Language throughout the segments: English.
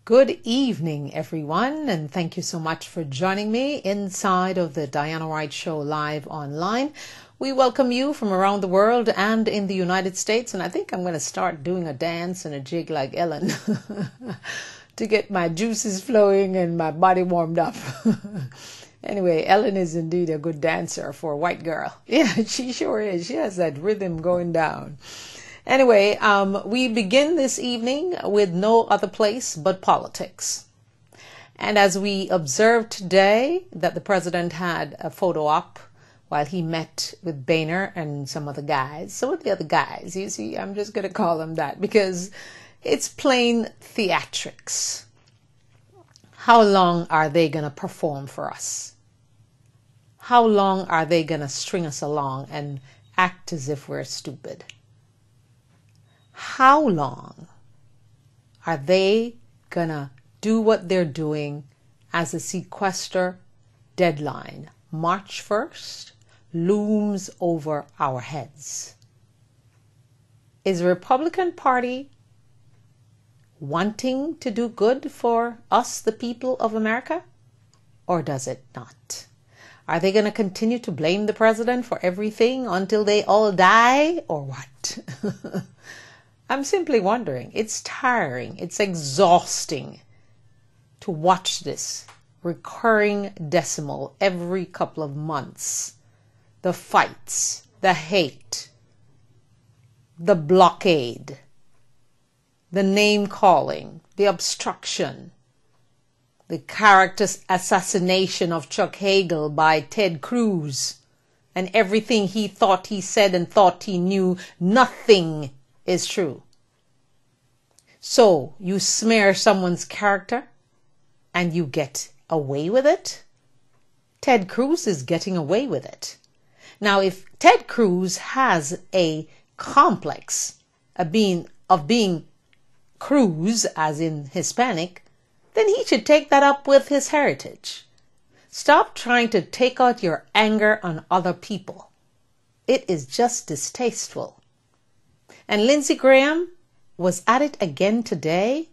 Good evening, everyone, and thank you so much for joining me inside of the Diana Wright Show live online. We welcome you from around the world and in the United States, and I think I'm going to start doing a dance and a jig like Ellen to get my juices flowing and my body warmed up. Anyway, Ellen is indeed a good dancer for a white girl. Yeah, she sure is. She has that rhythm going down. Anyway, we begin this evening with no other place but politics. And as we observed today that the president had a photo op while he met with Boehner and some of the guys. Some of the other guys, you see, I'm just going to call them that because it's plain theatrics. How long are they going to perform for us? How long are they going to string us along and act as if we're stupid? How long are they going to do what they're doing as a sequester deadline, March 1st, looms over our heads? Is the Republican Party wanting to do good for us, the people of America, or does it not? Are they going to continue to blame the president for everything until they all die, or what? I'm simply wondering. It's tiring. It's exhausting to watch this recurring decimal every couple of months. The fights, the hate, the blockade, the name calling, the obstruction, the character assassination of Chuck Hagel by Ted Cruz, and everything he thought he said and thought he knew, nothing is true. So you smear someone's character and you get away with it? Ted Cruz is getting away with it. Now, if Ted Cruz has a complex of being Cruz, as in Hispanic, then he should take that up with his heritage. Stop trying to take out your anger on other people. It is just distasteful. And Lindsey Graham was at it again today.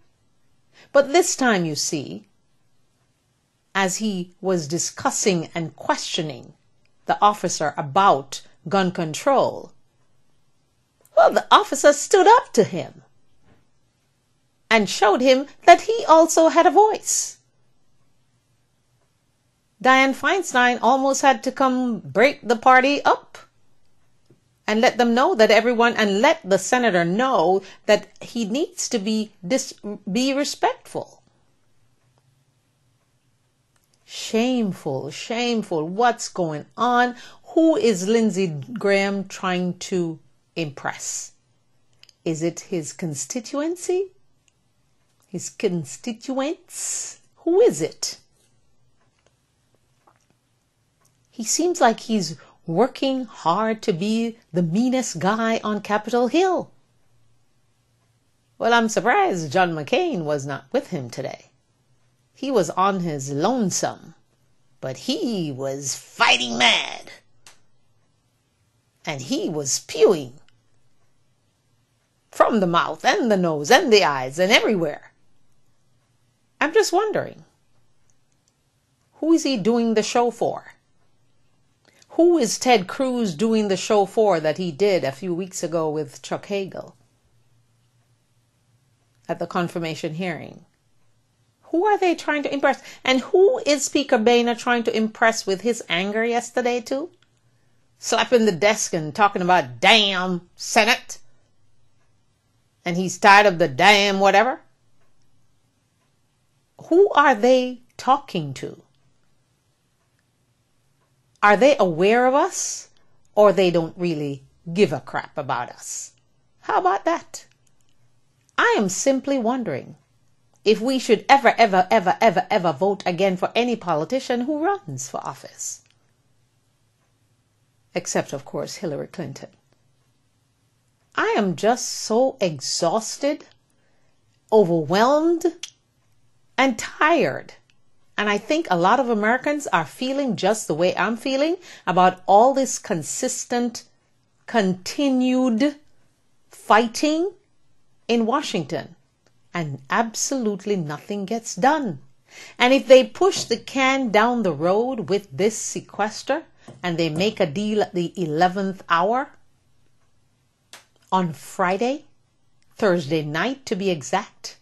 But this time, you see, as he was discussing and questioning the officer about gun control, well, the officer stood up to him and showed him that he also had a voice. Dianne Feinstein almost had to come break the party up and let them know that everyone, and let the senator know that he needs to be respectful. Shameful, shameful. What's going on? Who is Lindsey Graham trying to impress? Is it his constituency? His constituents? Who is it? He seems like he's working hard to be the meanest guy on Capitol Hill. Well, I'm surprised John McCain was not with him today. He was on his lonesome, but he was fighting mad. And he was spewing from the mouth and the nose and the eyes and everywhere. I'm just wondering, who is he doing the show for? Who is Ted Cruz doing the show for that he did a few weeks ago with Chuck Hagel at the confirmation hearing? Who are they trying to impress? And who is Speaker Boehner trying to impress with his anger yesterday too? Slapping the desk and talking about damn Senate. And he's tired of the damn whatever. Who are they talking to? Are they aware of us, or they don't really give a crap about us? How about that? I am simply wondering if we should ever vote again for any politician who runs for office. Except, of course, Hillary Clinton. I am just so exhausted, overwhelmed, and tired. And I think a lot of Americans are feeling just the way I'm feeling about all this consistent, continued fighting in Washington and absolutely nothing gets done. And if they push the can down the road with this sequester and they make a deal at the 11th hour on Friday, Thursday night to be exact,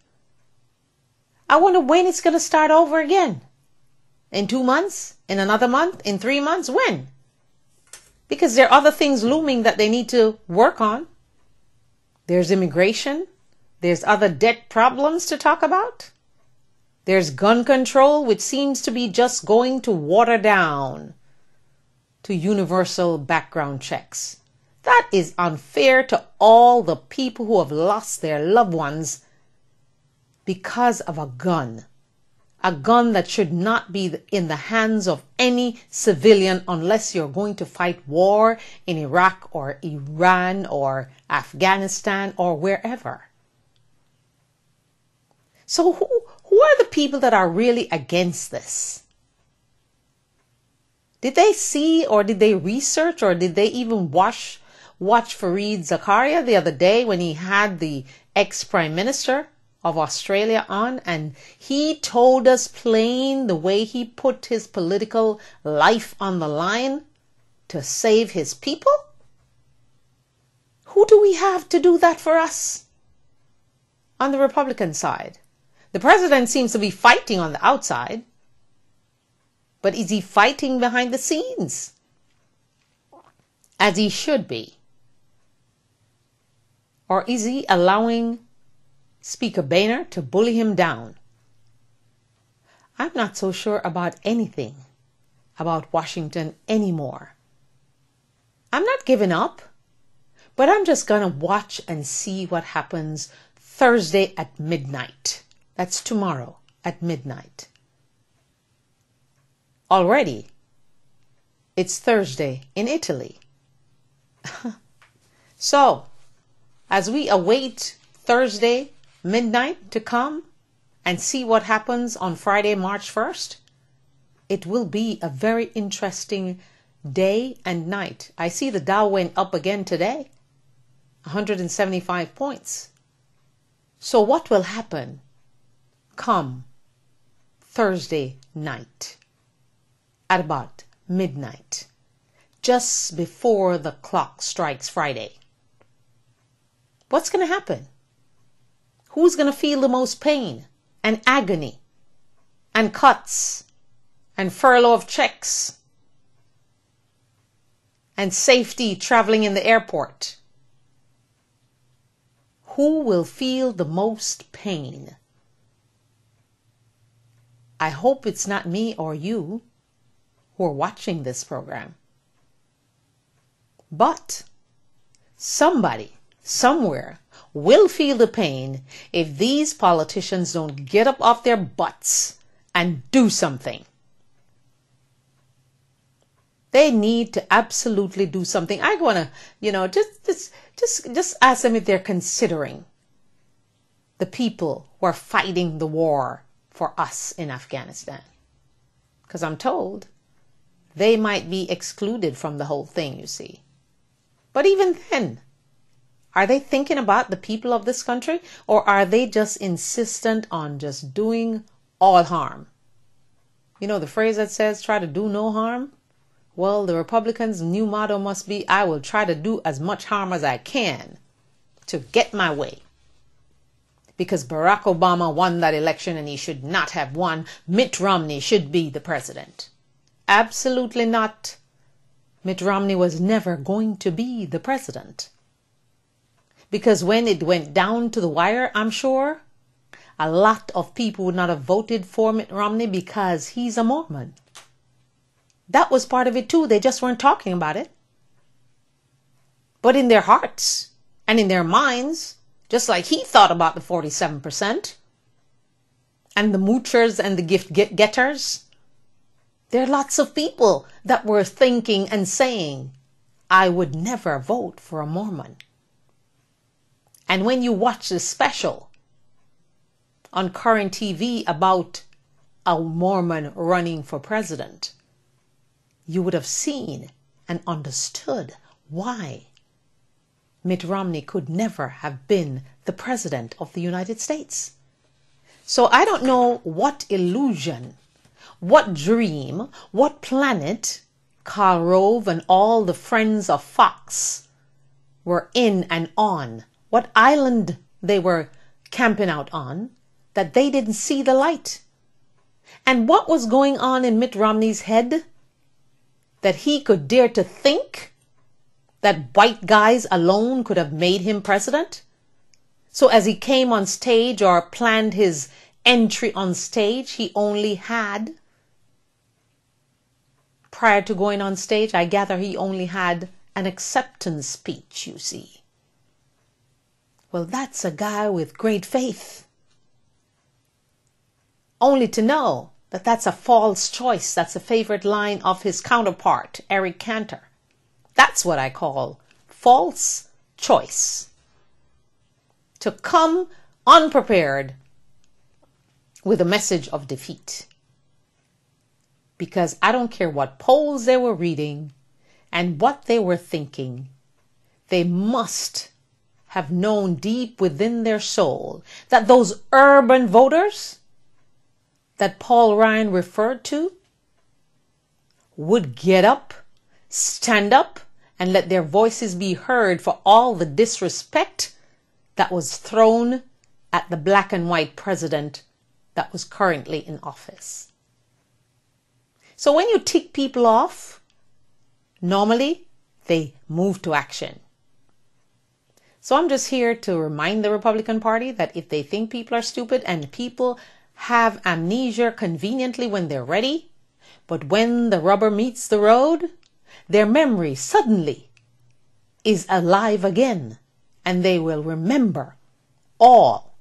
I wonder when it's going to start over again. In 2 months? In another month? In 3 months? When? Because there are other things looming that they need to work on. There's immigration. There's other debt problems to talk about. There's gun control, which seems to be just going to water down to universal background checks. That is unfair to all the people who have lost their loved ones because of a gun. A gun that should not be in the hands of any civilian unless you're going to fight war in Iraq or Iran or Afghanistan or wherever. So who are the people that are really against this? Did they see or did they research or did they even watch Fareed Zakaria the other day when he had the ex-Prime Minister of Australia on, and he told us plain the way he put his political life on the line to save his people? Who do we have to do that for us on the Republican side? The president seems to be fighting on the outside, but is he fighting behind the scenes? As he should be. Or is he allowing Speaker Boehner to bully him down? I'm not so sure about anything about Washington anymore. I'm not giving up, but I'm just going to watch and see what happens Thursday at midnight. That's tomorrow at midnight. Already, it's Thursday in Italy. So, as we await Thursday midnight to come and see what happens on Friday, March 1st, it will be a very interesting day and night. I see the Dow went up again today, 175 points. So what will happen come Thursday night at about midnight, just before the clock strikes Friday? What's going to happen? Who's going to feel the most pain and agony and cuts and furlough of checks and safety traveling in the airport? Who will feel the most pain? I hope it's not me or you who are watching this program. But somebody, somewhere, will feel the pain if these politicians don't get up off their butts and do something. They need to absolutely do something. I want to, just ask them if they're considering the people who are fighting the war for us in Afghanistan. Because I'm told they might be excluded from the whole thing, you see. But even then, are they thinking about the people of this country, or are they just insistent on just doing all harm? You know the phrase that says, try to do no harm? Well, the Republicans' new motto must be, I will try to do as much harm as I can to get my way. Because Barack Obama won that election and he should not have won. Mitt Romney should be the president. Absolutely not. Mitt Romney was never going to be the president. Because when it went down to the wire, I'm sure a lot of people would not have voted for Mitt Romney because he's a Mormon. That was part of it too. They just weren't talking about it. But in their hearts and in their minds, just like he thought about the 47% and the moochers and the gift getters, there are lots of people that were thinking and saying, I would never vote for a Mormon. And when you watch the special on current TV about a Mormon running for president, you would have seen and understood why Mitt Romney could never have been the president of the United States. So I don't know what illusion, what dream, what planet Karl Rove and all the friends of Fox were in and on, what island they were camping out on, that they didn't see the light. And what was going on in Mitt Romney's head that he could dare to think that white guys alone could have made him president? So as he came on stage or planned his entry on stage, he only had, prior to going on stage, I gather he only had an acceptance speech, you see. Well, that's a guy with great faith. Only to know that that's a false choice. That's a favorite line of his counterpart, Eric Cantor. That's what I call false choice. To come unprepared with a message of defeat. Because I don't care what polls they were reading and what they were thinking, they must have known deep within their soul that those urban voters that Paul Ryan referred to would get up, stand up, and let their voices be heard for all the disrespect that was thrown at the black and white president that was currently in office. So when you tick people off, normally they move to action. So I'm just here to remind the Republican Party that if they think people are stupid and people have amnesia conveniently when they're ready, but when the rubber meets the road, their memory suddenly is alive again, and they will remember all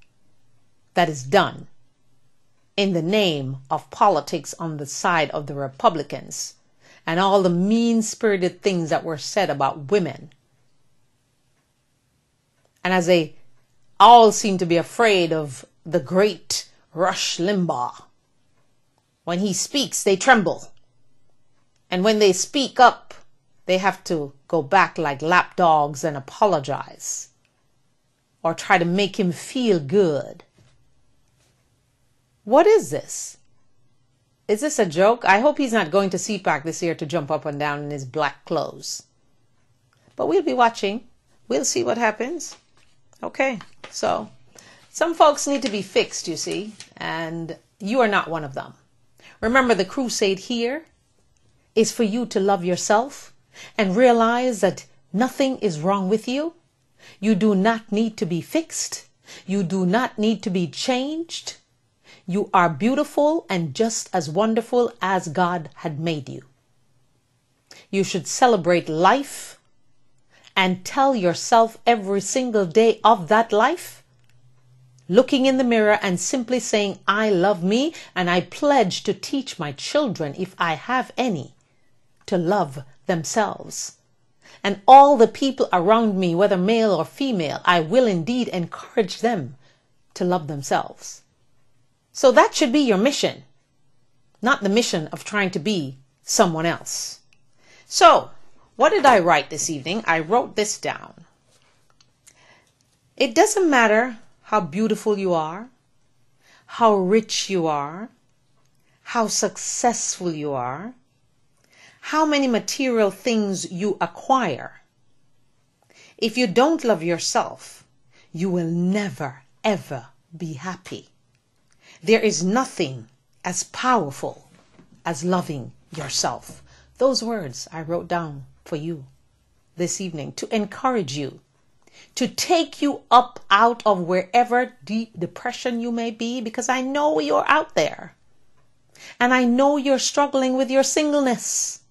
that is done in the name of politics on the side of the Republicans and all the mean-spirited things that were said about women. And as they all seem to be afraid of the great Rush Limbaugh, when he speaks, they tremble. And when they speak up, they have to go back like lapdogs and apologize or try to make him feel good. What is this? Is this a joke? I hope he's not going to CPAC this year to jump up and down in his black clothes. But we'll be watching. We'll see what happens. Okay, so some folks need to be fixed, you see, and you are not one of them. Remember, the crusade here is for you to love yourself and realize that nothing is wrong with you. You do not need to be fixed. You do not need to be changed. You are beautiful and just as wonderful as God had made you. You should celebrate life and tell yourself every single day of that life, looking in the mirror and simply saying, I love me, and I pledge to teach my children, if I have any, to love themselves. And all the people around me, whether male or female, I will indeed encourage them to love themselves. So that should be your mission, not the mission of trying to be someone else. So, what did I write this evening? I wrote this down. It doesn't matter how beautiful you are, how rich you are, how successful you are, how many material things you acquire. If you don't love yourself, you will never, ever be happy. There is nothing as powerful as loving yourself. Those words I wrote down for you this evening to encourage you, to take you up out of wherever deep depression you may be, because I know you're out there. And I know you're struggling with your singleness.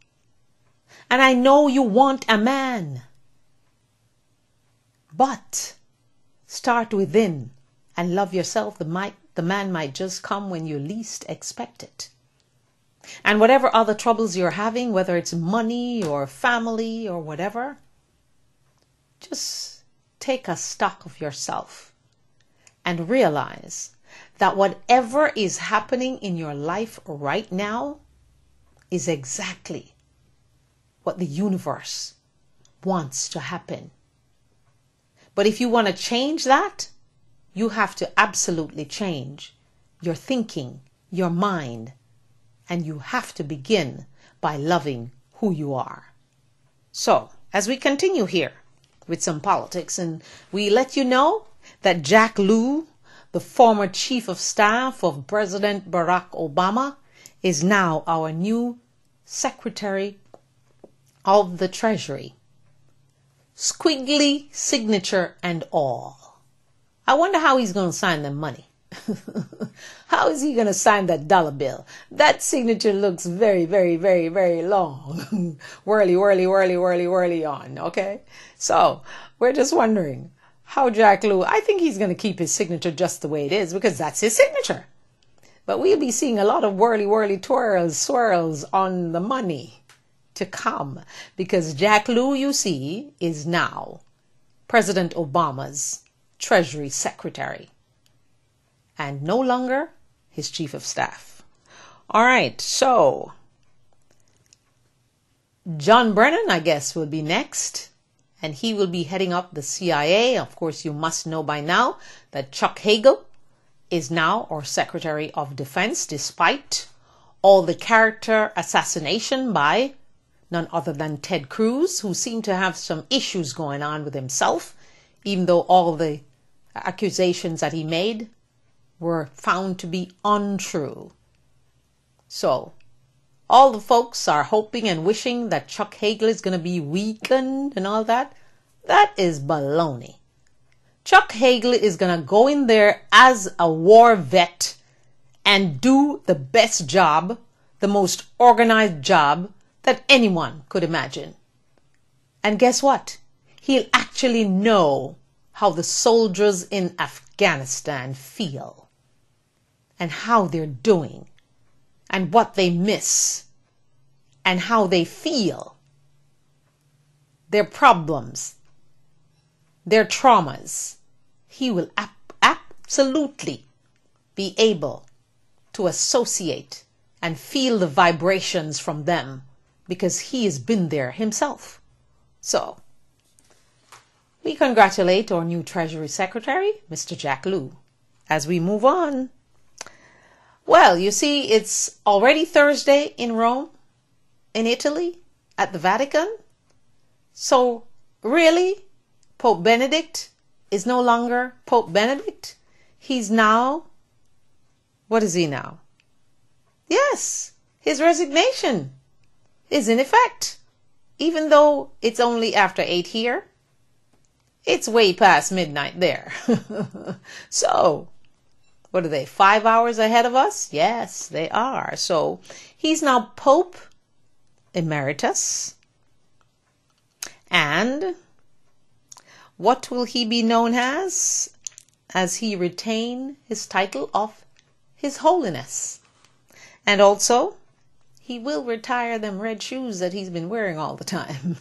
And I know you want a man. But start within and love yourself. The man might just come when you least expect it. And whatever other troubles you're having, whether it's money or family or whatever, just take a stock of yourself and realize that whatever is happening in your life right now is exactly what the universe wants to happen. But if you want to change that, you have to absolutely change your thinking, your mind, and you have to begin by loving who you are. So, as we continue here with some politics, and we let you know that Jack Lew, the former chief of staff of President Barack Obama, is now our new Secretary of the Treasury. Squiggly signature and all. I wonder how he's going to sign them money. How is he going to sign that dollar bill? That signature looks very, very, very, very long. Whirly, whirly, whirly, whirly, whirly on. Okay. So we're just wondering how Jack Lew, I think he's going to keep his signature just the way it is because that's his signature. But we'll be seeing a lot of whirly, whirly, twirls, swirls on the money to come because Jack Lew, you see, is now President Obama's Treasury Secretary and no longer his chief of staff. All right, so John Brennan, I guess, will be next, and he will be heading up the CIA. Of course, you must know by now that Chuck Hagel is now our Secretary of Defense, despite all the character assassination by none other than Ted Cruz, who seemed to have some issues going on with himself, even though all the accusations that he made were found to be untrue. So, all the folks are hoping and wishing that Chuck Hagel is going to be weakened and all that. That is baloney. Chuck Hagel is going to go in there as a war vet and do the best job, the most organized job that anyone could imagine. And guess what? He'll actually know how the soldiers in Afghanistan feel and how they're doing and what they miss and how they feel, their problems, their traumas. He will absolutely be able to associate and feel the vibrations from them because he has been there himself. So, we congratulate our new Treasury Secretary, Mr. Jack Lew, as we move on. Well, you see, it's already Thursday in Rome, in Italy, at the Vatican. So, really, Pope Benedict is no longer Pope Benedict. He's now, what is he now? Yes, his resignation is in effect. Even though it's only after 8 here, it's way past midnight there. So, what are they, 5 hours ahead of us? Yes, they are. So, he's now Pope Emeritus. And what will he be known as he retain his title of His Holiness? And also, he will retire them red shoes that he's been wearing all the time.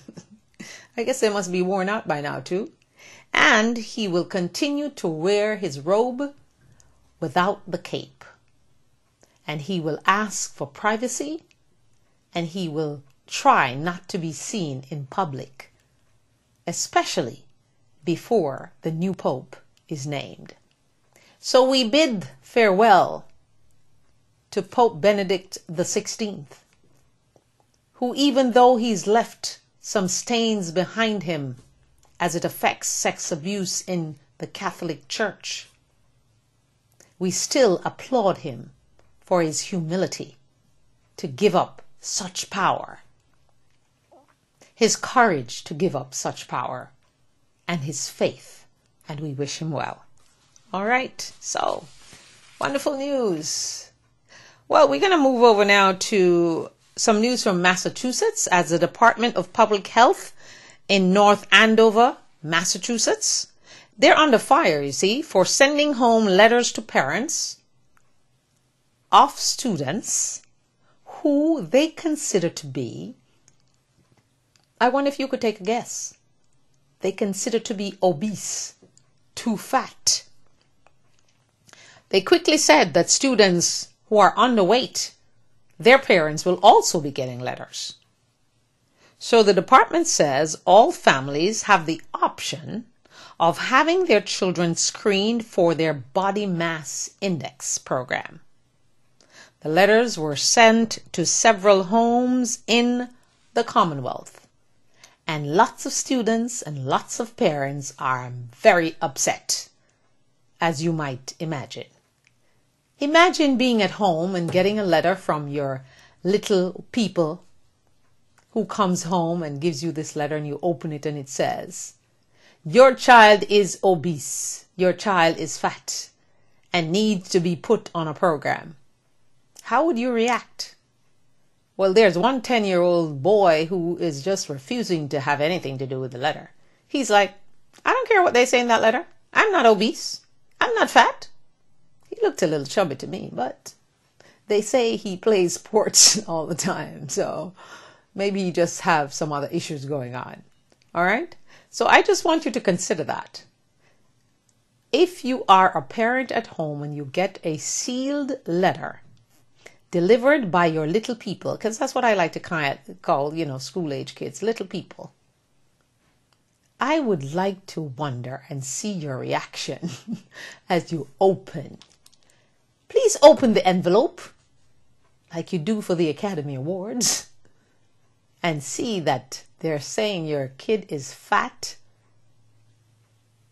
I guess they must be worn out by now too. And he will continue to wear his robe without the cape. And he will ask for privacy, and he will try not to be seen in public, especially before the new pope is named. So we bid farewell to Pope Benedict XVI, who, even though he's left some stains behind him as it affects sex abuse in the Catholic Church, we still applaud him for his humility to give up such power, his courage to give up such power, and his faith, and we wish him well. All right, so wonderful news. Well, we're going to move over now to some news from Massachusetts, as the Department of Public Health in North Andover, Massachusetts, they're under fire, you see, for sending home letters to parents of students who they consider to be, I wonder if you could take a guess, they consider to be obese, too fat. They quickly said that students who are underweight, their parents will also be getting letters. So the department says all families have the option of having their children screened for their body mass index program. The letters were sent to several homes in the Commonwealth, and lots of students and lots of parents are very upset, as you might imagine. Imagine being at home and getting a letter from your little people who comes home and gives you this letter, and you open it and it says, "Your child is obese, your child is fat, and needs to be put on a program." How would you react? Well, there's one 10-year-old boy who is just refusing to have anything to do with the letter. He's like, "I don't care what they say in that letter. I'm not obese. I'm not fat." He looked a little chubby to me, but they say he plays sports all the time, so maybe he just have some other issues going on. All right? So I just want you to consider that. If you are a parent at home and you get a sealed letter delivered by your little people, because that's what I like to call, school-age kids, little people, I would like to wonder and see your reaction as you open. Please open the envelope like you do for the Academy Awards and see that they're saying your kid is fat.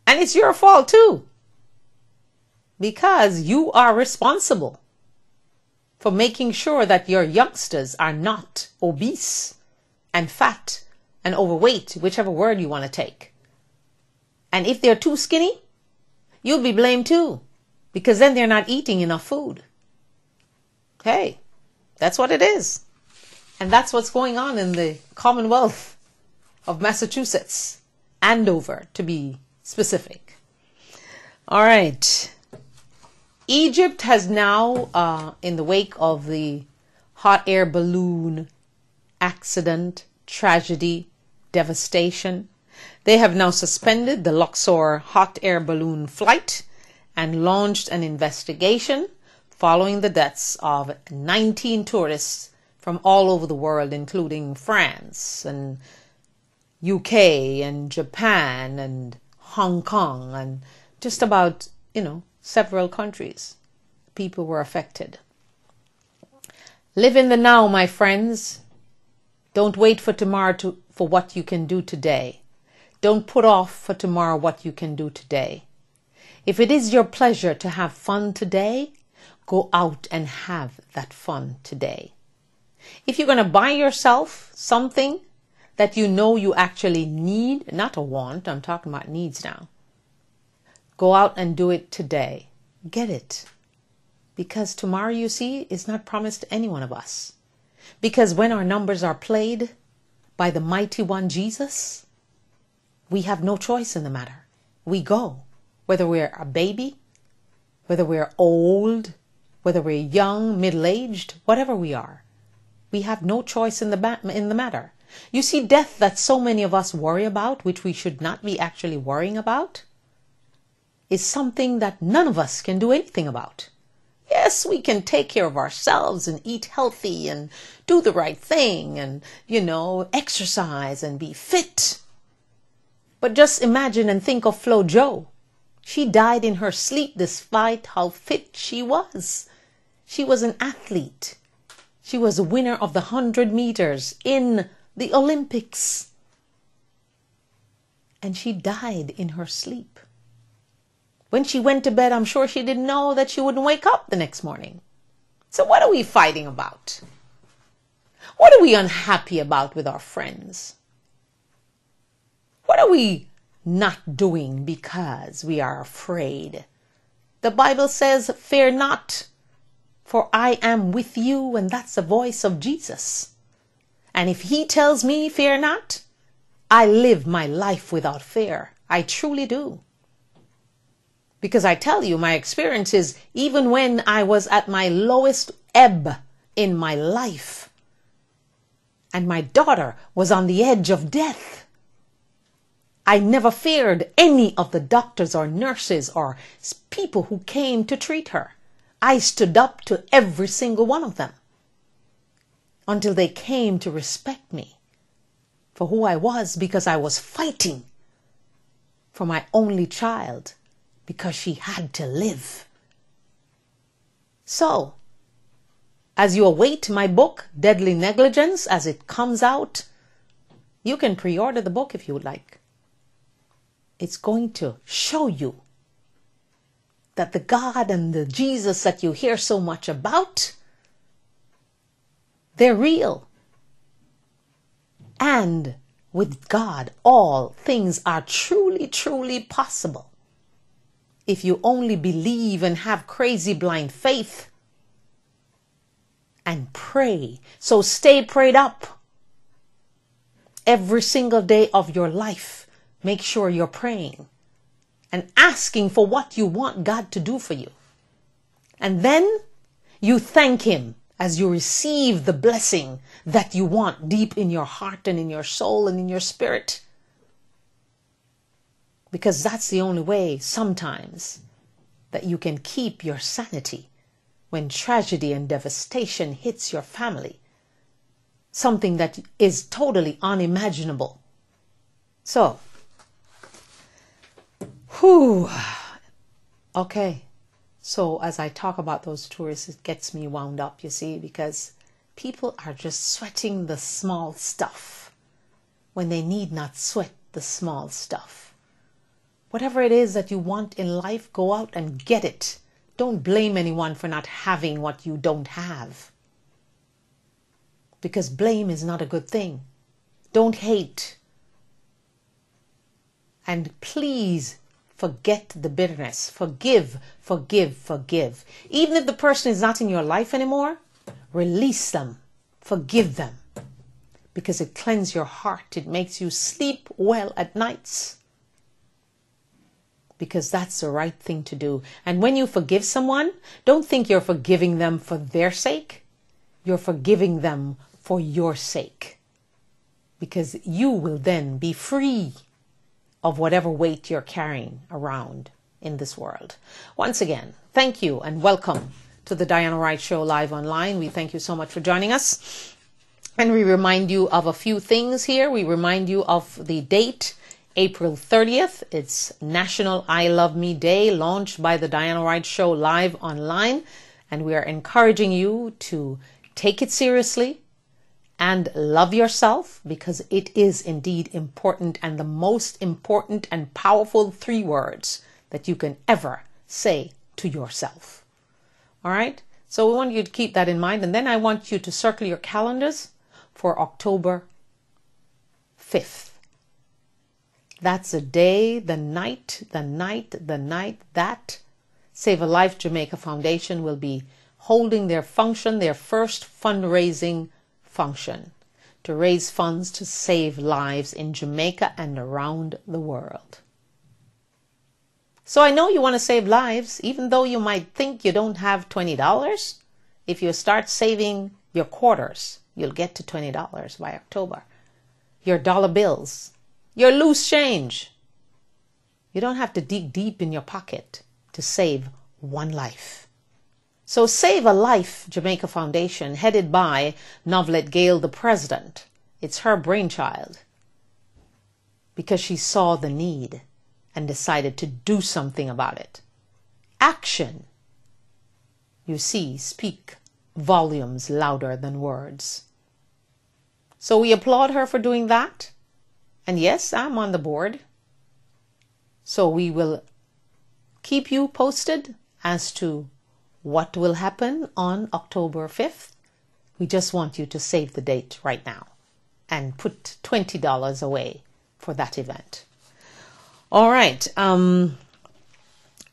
And it's your fault too, because you are responsible for making sure that your youngsters are not obese and fat and overweight, whichever word you want to take. And if they're too skinny, you'll be blamed too, because then they're not eating enough food. Hey, that's what it is. And that's what's going on in the Commonwealth of Massachusetts, Andover to be specific. All right. Egypt has now, in the wake of the hot air balloon accident, tragedy, devastation, they have now suspended the Luxor hot air balloon flight and launched an investigation following the deaths of 19 tourists from all over the world, including France and UK and Japan and Hong Kong and just about, several countries. People were affected. Live in the now, my friends. Don't wait for tomorrow for what you can do today. Don't put off for tomorrow what you can do today. If it is your pleasure to have fun today, go out and have that fun today. If you're going to buy yourself something that you know you actually need, not a want, I'm talking about needs now, go out and do it today. Get it. Because tomorrow, you see, is not promised to any one of us. Because when our numbers are played by the mighty one Jesus, we have no choice in the matter. We go. Whether we're a baby, whether we're old, whether we're young, middle-aged, whatever we are, we have no choice in the matter. You see, death that so many of us worry about, which we should not be actually worrying about, is something that none of us can do anything about. Yes, we can take care of ourselves and eat healthy and do the right thing and, exercise and be fit. But just imagine and think of Flo Jo. She died in her sleep despite how fit she was. She was an athlete. She was a winner of the 100 meters in the Olympics. And she died in her sleep. When she went to bed, I'm sure she didn't know that she wouldn't wake up the next morning. So what are we fighting about? What are we unhappy about with our friends? What are we not doing because we are afraid? The Bible says, "Fear not, for I am with you," and that's the voice of Jesus. And if he tells me, "Fear not," I live my life without fear. I truly do. Because I tell you, my experience is, even when I was at my lowest ebb in my life, and my daughter was on the edge of death, I never feared any of the doctors or nurses or people who came to treat her. I stood up to every single one of them until they came to respect me for who I was, because I was fighting for my only child because she had to live. So, as you await my book, Deadly Negligence, as it comes out, you can pre-order the book if you would like. It's going to show you that the God and the Jesus that you hear so much about, they're real. And with God, all things are truly, truly possible. If you only believe and have crazy blind faith and pray. So stay prayed up. Every single day of your life, make sure you're praying and asking for what you want God to do for you. And then you thank Him as you receive the blessing that you want deep in your heart and in your soul and in your spirit. Because that's the only way sometimes that you can keep your sanity when tragedy and devastation hits your family. Something that is totally unimaginable. So, okay. So as I talk about those tourists, it gets me wound up, you see, because people are just sweating the small stuff when they need not sweat the small stuff. Whatever it is that you want in life, go out and get it. Don't blame anyone for not having what you don't have. Because blame is not a good thing. Don't hate. And please forget the bitterness. Forgive, forgive, forgive. Even if the person is not in your life anymore, release them. Forgive them. Because it cleanses your heart. It makes you sleep well at nights. Because that's the right thing to do. And when you forgive someone, don't think you're forgiving them for their sake. You're forgiving them for your sake. Because you will then be free of whatever weight you're carrying around in this world. Once again, thank you and welcome to the Diana Wright Show live online. We thank you so much for joining us. And we remind you of a few things here. We remind you of the date, April 30th. It's National I Love Me Day, launched by the Diana Wright Show live online. And we are encouraging you to take it seriously and love yourself, because it is indeed important, and the most important and powerful 3 words that you can ever say to yourself. All right? So we want you to keep that in mind. And then I want you to circle your calendars for October 5th. That's the day, the night that Save a Life Jamaica Foundation will be holding their function, their first fundraising function to raise funds to save lives in Jamaica and around the world. So I know you want to save lives, even though you might think you don't have $20. If you start saving your quarters, you'll get to $20 by October. Your dollar bills, your loose change. You don't have to dig deep in your pocket to save one life. So Save a Life Jamaica Foundation, headed by Novelet Gale, the president. It's her brainchild, because she saw the need and decided to do something about it. Action, you see, speak volumes louder than words. So we applaud her for doing that. And yes, I'm on the board. So we will keep you posted as to what will happen on October 5th. We just want you to save the date right now and put $20 away for that event. All right.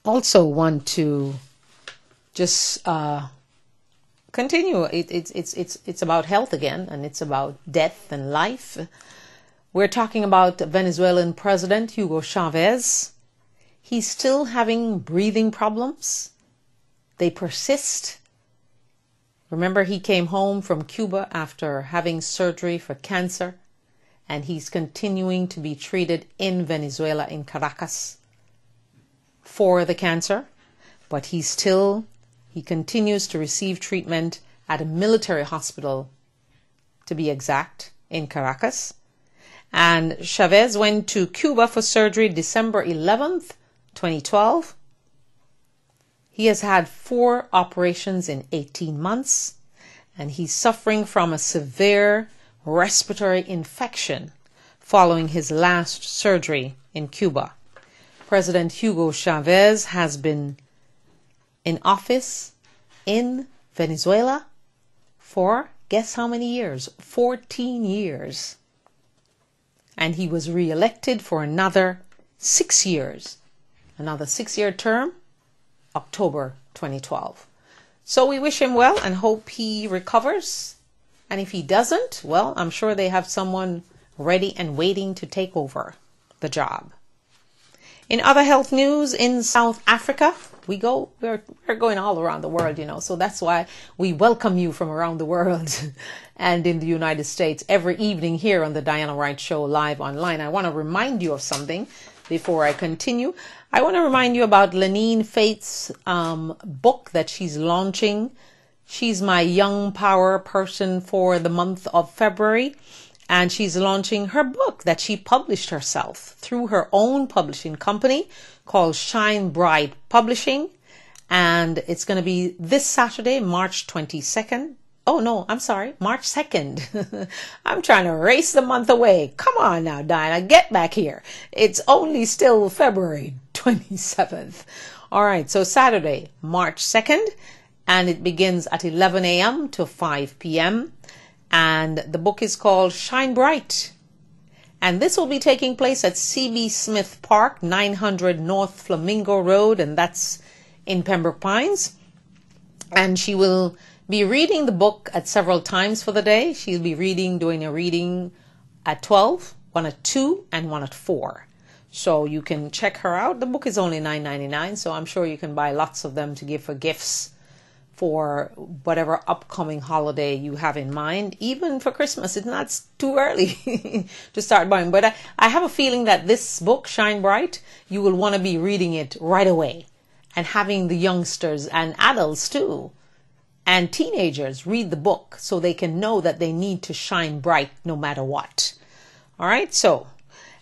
Also want to just continue. It's about health again, and it's about death and life. We're talking about Venezuelan President Hugo Chavez. He's still having breathing problems. They persist. Remember, he came home from Cuba after having surgery for cancer, and he's continuing to be treated in Venezuela, in Caracas, for the cancer. But he continues to receive treatment at a military hospital, to be exact, in Caracas. And Chavez went to Cuba for surgery December 11th, 2012. He has had 4 operations in 18 months, and he's suffering from a severe respiratory infection following his last surgery in Cuba. President Hugo Chavez has been in office in Venezuela for, guess how many years? 14 years. And he was re-elected for another 6 years. Another 6-year term, October 2012. So we wish him well and hope he recovers. And if he doesn't, well, I'm sure they have someone ready and waiting to take over the job. In other health news, in South Africa, we're going all around the world, so that's why we welcome you from around the world and in the United States every evening here on the Diana Wright Show live online. I want to remind you of something before I continue. I want to remind you about Lenine Faith's book that she's launching. She's my young power person for the month of February. And she's launching her book that she published herself through her own publishing company called Shine Bright Publishing. And it's going to be this Saturday, March 22nd. Oh, no, I'm sorry, March 2nd. I'm trying to race the month away. Come on now, Diana, get back here. It's only still February 27th. All right, so Saturday, March 2nd, and it begins at 11 a.m. to 5 p.m. And the book is called Shine Bright. And this will be taking place at C.B. Smith Park, 900 North Flamingo Road, and that's in Pembroke Pines. And she will be reading the book at several times for the day. She'll be doing a reading at 12, one at 2, and one at 4. So you can check her out. The book is only $9.99, so I'm sure you can buy lots of them to give for gifts for whatever upcoming holiday you have in mind. Even for Christmas, it's not too early to start buying. But I have a feeling that this book, Shine Bright, you will want to be reading it right away and having the youngsters and adults too and teenagers read the book so they can know that they need to shine bright no matter what. All right, so,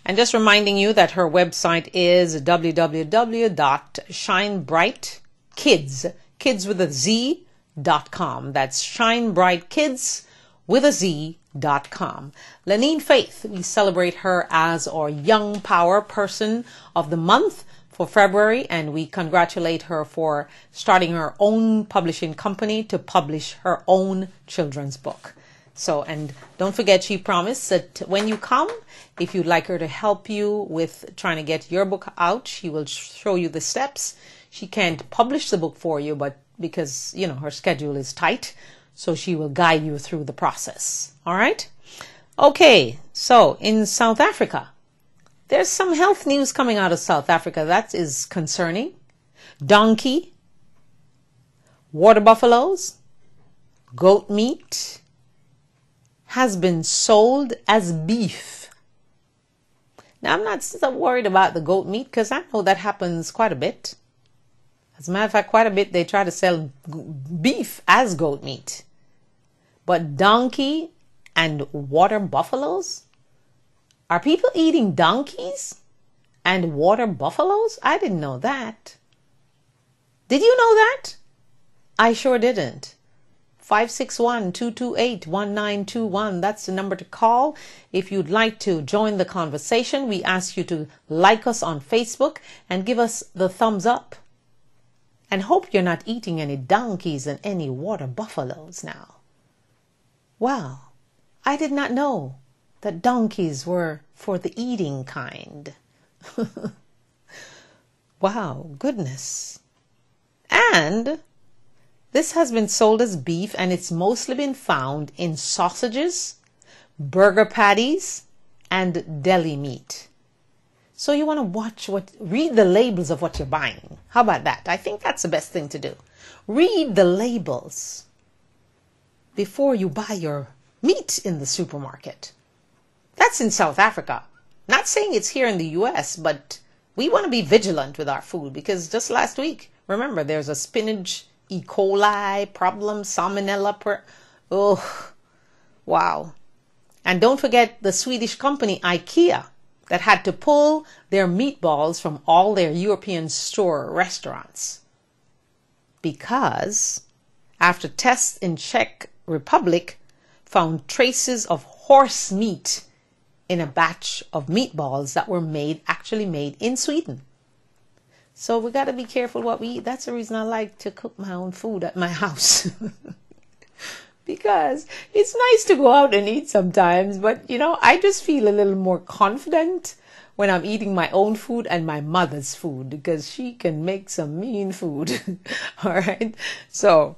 and just reminding you that her website is www.shinebrightkids.com. Kids with a Z.com. That's shinebrightkids with a Z.com. Lenine Faith, we celebrate her as our Young Power Person of the Month for February, and we congratulate her for starting her own publishing company to publish her own children's book. So, and don't forget, she promised that when you come, if you'd like her to help you with trying to get your book out, she will show you the steps. She can't publish the book for you, but because, her schedule is tight, so she will guide you through the process. All right? Okay, so in South Africa, there's some health news coming out of South Africa that is concerning. Donkey, water buffaloes, goat meat has been sold as beef. Now, I'm not so worried about the goat meat because I know that happens quite a bit. As a matter of fact, quite a bit they try to sell beef as goat meat. But donkey and water buffaloes? Are people eating donkeys and water buffaloes? I didn't know that. Did you know that? I sure didn't. 561-228-1921. That's the number to call. If you'd like to join the conversation, we ask you to like us on Facebook and give us the thumbs up. And hope you're not eating any donkeys and any water buffaloes now. Wow, I did not know that donkeys were for the eating kind. Wow, goodness. And this has been sold as beef, and it's mostly been found in sausages, burger patties, and deli meat. So you want to read the labels of what you're buying. How about that? I think that's the best thing to do. Read the labels before you buy your meat in the supermarket. That's in South Africa. Not saying it's here in the US, but we want to be vigilant with our food because just last week, remember, there's a spinach E. coli problem, salmonella. Oh, wow. And don't forget the Swedish company IKEA that had to pull their meatballs from all their European store restaurants because after tests in Czech Republic found traces of horse meat in a batch of meatballs that were actually made in Sweden. So we got to be careful what we eat. That's the reason I like to cook my own food at my house. Because it's nice to go out and eat sometimes, but I just feel a little more confident when I'm eating my own food and my mother's food, because she can make some mean food. All right. So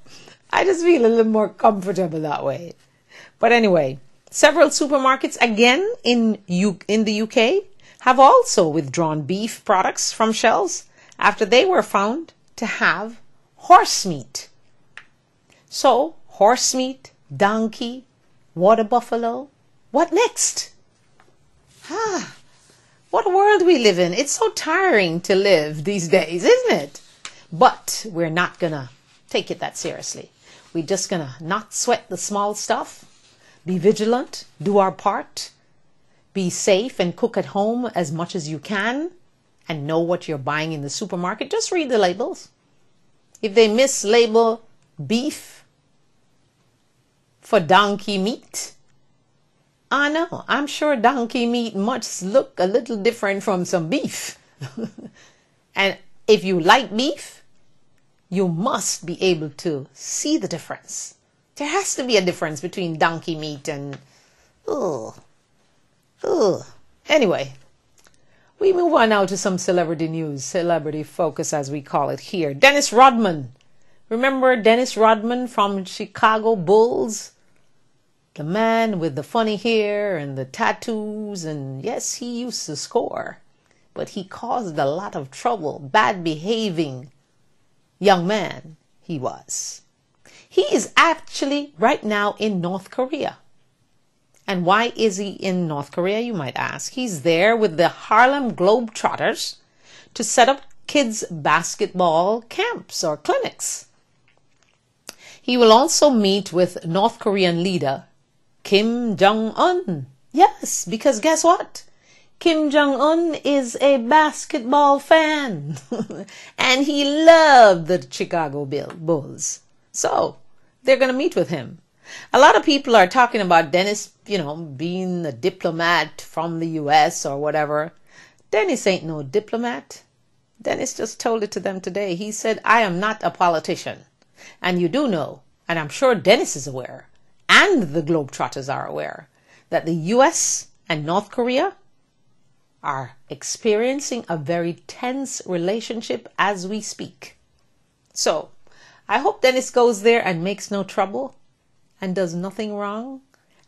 I just feel a little more comfortable that way. But anyway, several supermarkets again in the UK have also withdrawn beef products from shelves after they were found to have horse meat. So horse meat, donkey, water buffalo, what next? What a world we live in. It's so tiring to live these days, isn't it? But we're not gonna take it that seriously. We're just gonna not sweat the small stuff, be vigilant, do our part, be safe and cook at home as much as you can, and know what you're buying in the supermarket. Just read the labels. If they mislabel beef for donkey meat, I know, I'm sure donkey meat must look a little different from some beef. And if you like beef, you must be able to see the difference. There has to be a difference between donkey meat and, Anyway, we move on now to some celebrity news, celebrity focus as we call it here. Dennis Rodman. Remember Dennis Rodman from Chicago Bulls? The man with the funny hair and the tattoos, and yes, he used to score, but he caused a lot of trouble, bad behaving young man he was. He is actually right now in North Korea. And why is he in North Korea, you might ask? He's there with the Harlem Globetrotters to set up kids' basketball camps or clinics. He will also meet with North Korean leader Kim Jong-un. Yes, because guess what? Kim Jong-un is a basketball fan. And he loved the Chicago Bulls. So they're going to meet with him. A lot of people are talking about Dennis, being a diplomat from the U.S. or whatever. Dennis ain't no diplomat. Dennis just told it to them today. He said, I am not a politician. And you do know, and I'm sure Dennis is aware, and the Globetrotters are aware, that the U.S. and North Korea are experiencing a very tense relationship as we speak. So I hope Dennis goes there and makes no trouble and does nothing wrong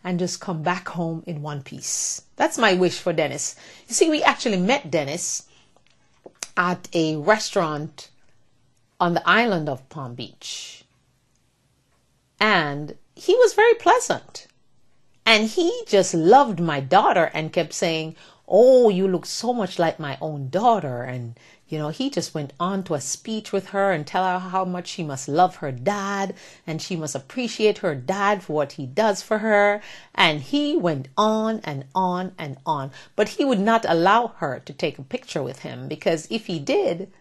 and just come back home in one piece. That's my wish for Dennis. You see, we actually met Dennis at a restaurant on the island of Palm Beach. And he was very pleasant. And he just loved my daughter and kept saying, oh, you look so much like my own daughter. And, he just went on to a speech with her and tell her how much she must love her dad and she must appreciate her dad for what he does for her. And he went on and on and on. But he would not allow her to take a picture with him, because if he did,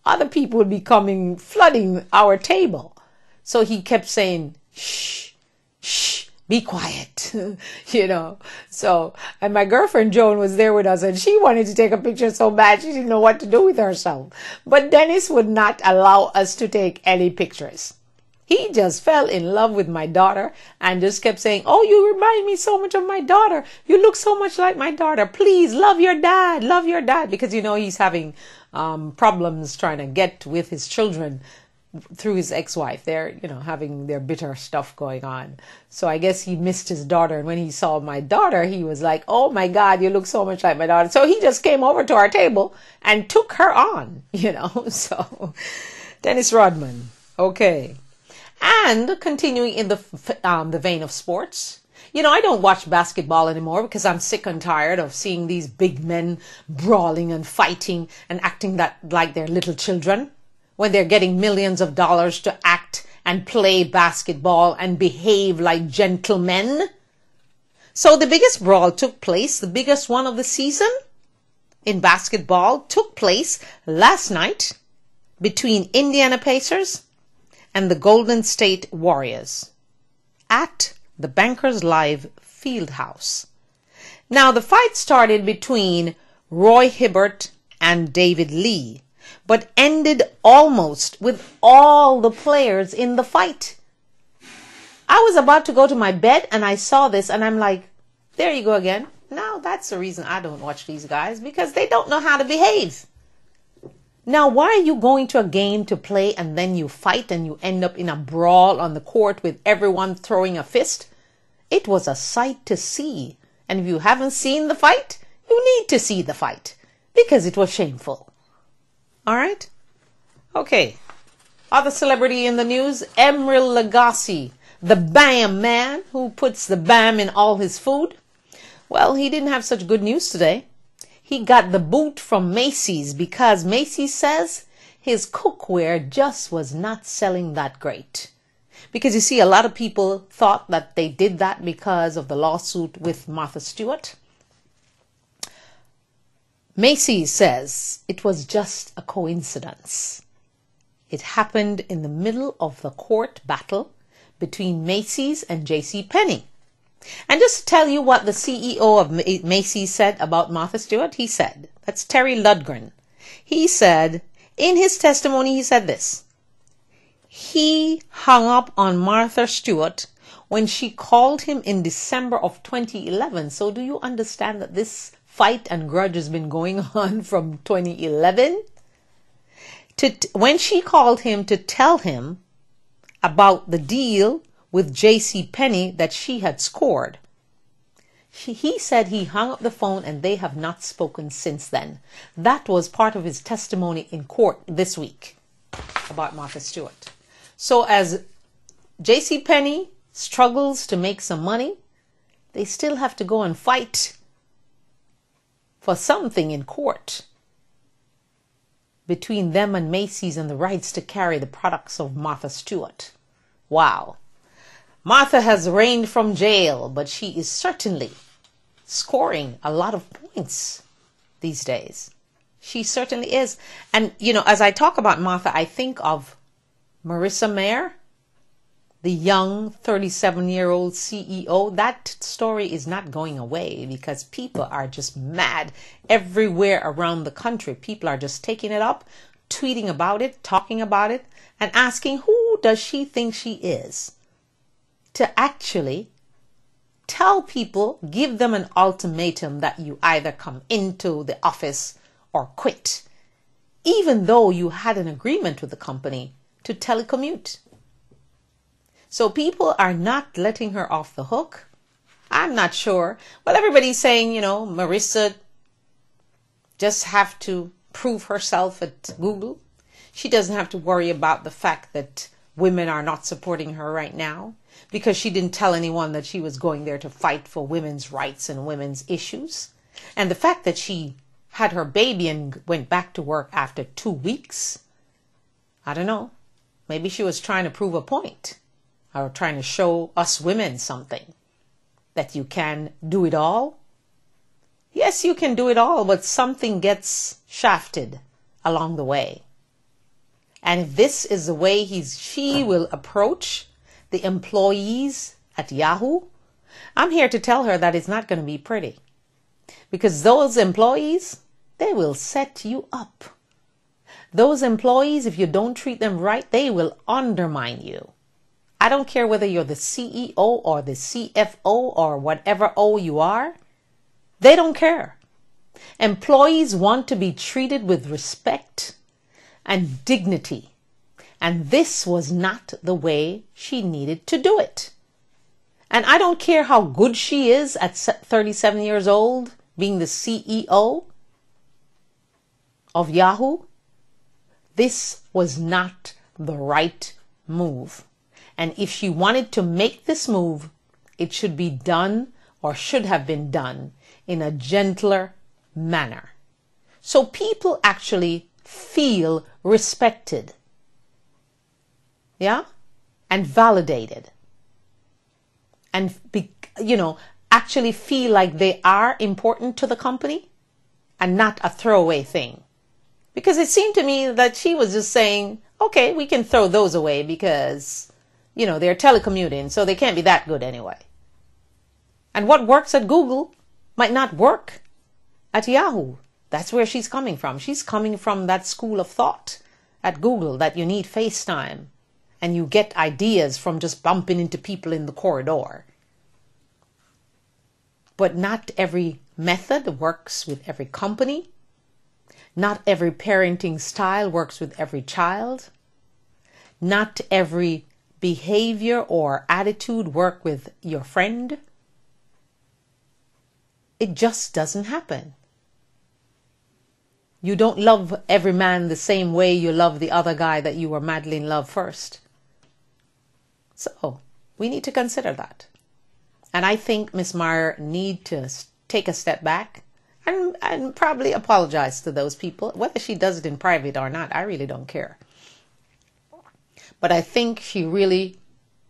other people would be flooding our table. So he kept saying, shh, shh, be quiet, So, and my girlfriend Joan was there with us and she wanted to take a picture so bad she didn't know what to do with herself. But Dennis would not allow us to take any pictures. He just fell in love with my daughter and just kept saying, oh, you remind me so much of my daughter. You look so much like my daughter. Please love your dad, because, he's having problems trying to get with his children through his ex-wife. They're, having their bitter stuff going on. So I guess he missed his daughter. And when he saw my daughter, he was like, oh my God, you look so much like my daughter. So he just came over to our table and took her on, So Dennis Rodman. Okay. And continuing in the vein of sports, I don't watch basketball anymore because I'm sick and tired of seeing these big men brawling and fighting and acting like they're little children, when they're getting millions of dollars to act and play basketball and behave like gentlemen. So the biggest brawl took place, the biggest one of the season in basketball took place last night between Indiana Pacers and the Golden State Warriors at the Bankers Live Fieldhouse. Now, the fight started between Roy Hibbert and David Lee, but ended almost with all the players in the fight. I was about to go to my bed and I saw this and I'm like, there you go again. Now, that's the reason I don't watch these guys, because they don't know how to behave. Now, why are you going to a game to play and then you fight and you end up in a brawl on the court with everyone throwing a fist? It was a sight to see. And if you haven't seen the fight, you need to see the fight because it was shameful. All right? Okay. Other celebrity in the news, Emeril Lagasse, the Bam man who puts the Bam in all his food. Well, he didn't have such good news today. He got the boot from Macy's because Macy's says his cookware just was not selling that great. Because you see, a lot of people thought that they did that because of the lawsuit with Martha Stewart. Macy's says it was just a coincidence. It happened in the middle of the court battle between Macy's and JCPenney. And just to tell you what the CEO of Macy's said about Martha Stewart, he said, that's Terry Ludgren. He said, in his testimony, he said this. He hung up on Martha Stewart when she called him in December of 2011. So do you understand that this fight and grudge has been going on from 2011? When she called him to tell him about the deal with JCPenney that she had scored. He said he hung up the phone and they have not spoken since then. That was part of his testimony in court this week about Martha Stewart. So as JCPenney struggles to make some money, they still have to go and fight for something in court between them and Macy's and the rights to carry the products of Martha Stewart. Wow. Martha has reigned from jail, but she is certainly scoring a lot of points these days. She certainly is. And, you know, as I talk about Martha, I think of Marissa Mayer, the young 37-year-old CEO. That story is not going away because people are just mad everywhere around the country. People are just taking it up, tweeting about it, talking about it, and asking who does she think she is to actually tell people, give them an ultimatum that you either come into the office or quit, even though you had an agreement with the company to telecommute. So people are not letting her off the hook. I'm not sure. Well, everybody's saying, you know, Marissa just have to prove herself at Google. She doesn't have to worry about the fact that women are not supporting her right now because she didn't tell anyone that she was going there to fight for women's rights and women's issues. And the fact that she had her baby and went back to work after 2 weeks, I don't know. Maybe she was trying to prove a point or trying to show us women something, that you can do it all. Yes, you can do it all, but something gets shafted along the way. And if this is the way she will approach the employees at Yahoo, I'm here to tell her that it's not going to be pretty. Because those employees, they will set you up. Those employees, if you don't treat them right, they will undermine you. I don't care whether you're the CEO or the CFO or whatever O you are. They don't care. Employees want to be treated with respect and dignity. And this was not the way she needed to do it. And I don't care how good she is at 37 years old, being the CEO of Yahoo. This was not the right move. And if she wanted to make this move, it should be done or should have been done in a gentler manner. So people actually feel respected. Yeah? And validated. And, actually feel like they are important to the company and not a throwaway thing. Because it seemed to me that she was just saying, okay, we can throw those away because, they're telecommuting, so they can't be that good anyway. And what works at Google might not work at Yahoo. That's where she's coming from. She's coming from that school of thought at Google that you need FaceTime and you get ideas from just bumping into people in the corridor. But not every method works with every company. Not every parenting style works with every child. Not every behavior or attitude work with your friend. It just doesn't happen. You don't love every man the same way you love the other guy that you were madly in love first. So we need to consider that. And I think Miss Meyer need to take a step back and probably apologize to those people. Whether she does it in private or not, I really don't care. But I think she really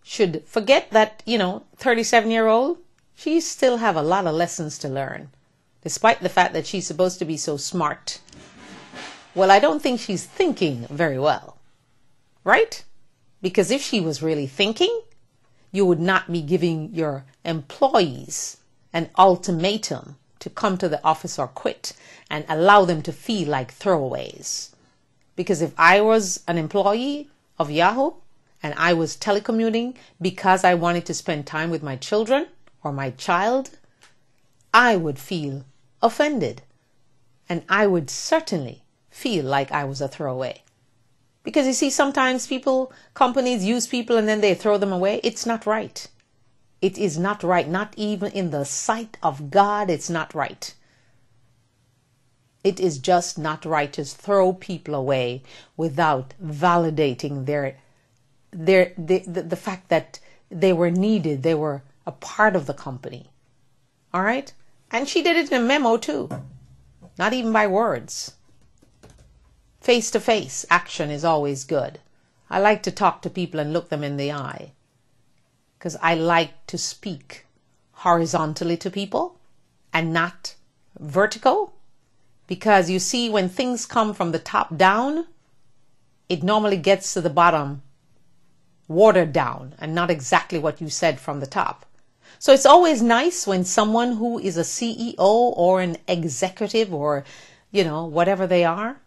should forget that, 37-year-old, she still have a lot of lessons to learn, despite the fact that she's supposed to be so smart. Well, I don't think she's thinking very well, right? Because if she was really thinking, you would not be giving your employees an ultimatum to come to the office or quit and allow them to feel like throwaways. Because if I was an employee of Yahoo and I was telecommuting because I wanted to spend time with my children or my child, I would feel offended. And I would certainly feel like I was a throwaway. Because you see, sometimes companies use people and then they throw them away. It's not right. It is not right. Not even in the sight of God, it's not right. It is just not right to throw people away without validating the fact that they were needed. They were a part of the company. All right? And she did it in a memo too. Not even by words. Face-to-face action is always good. I like to talk to people and look them in the eye. Because I like to speak horizontally to people and not vertical. Because you see, when things come from the top down, it normally gets to the bottom watered down and not exactly what you said from the top. So it's always nice when someone who is a CEO or an executive or, whatever they are,